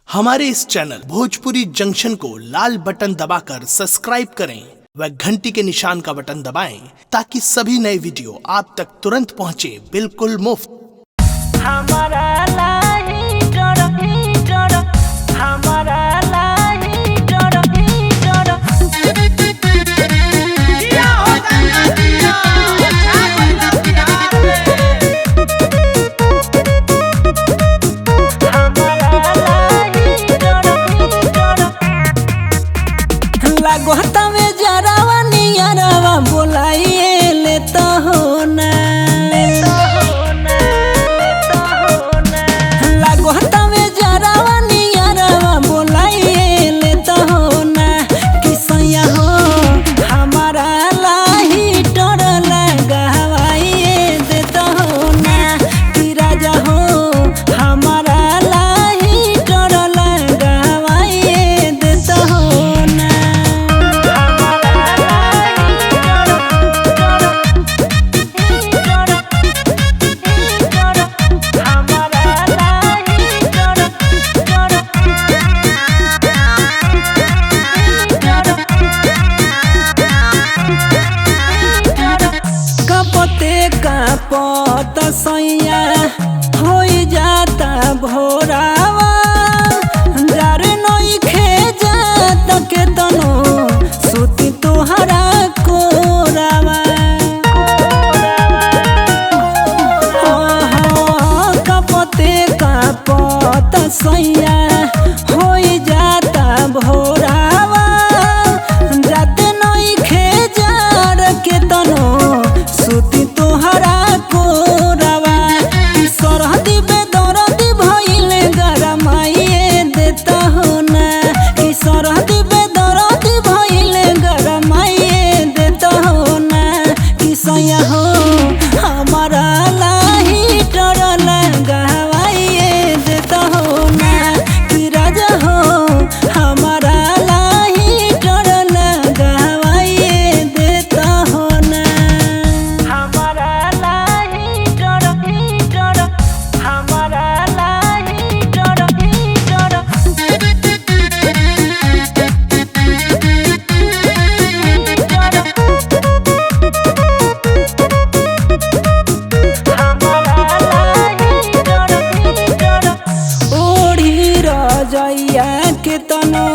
हमारे इस channel Bhojpuri junction को लाल button दबाकर सब्सक्राइब करें व घंटी के निशान का बटन दबाएं ताकि सभी नए वीडियो आप तक तुरंत पहुंचे बिल्कुल मुफ्त। हमारा लाही डर हमारा लाही डर दिया होगा ना दिया अच्छा कोई बिहार हमारा लाही डर लागो तवे जरावा नियरवा बोलाइए ले तो हो ना लागो तवे जरावा नियरवा बोलाइए ले तो हो ना किसया हो हमारा लाही डर लगावाइए दे तो हो ना कि राजा हो हमारा लाही डर लगावाइए दे तो हो ना कपते कपत सैया हो जाता भोरावा जार नई खे जात के तनो सुती तोहरा कोरावा कपते कपत सैया हो जाता भोरावा जाते नई खे जार के तनो सुती तोहरा कोरावा कि सरहदी बेदरदी भइले गरमाइए देता हो ना कि सरहदी बेदरदी भइले गरमाइए देता हो ना कि सैया हो हमारा लाही डर लगावाइए देता हो ना कि राजा हो हमारा लाही डर लगावाइए देता हो ना हमारा लाही डर हमारा लाही डर ओढ़ी रजैया के तनो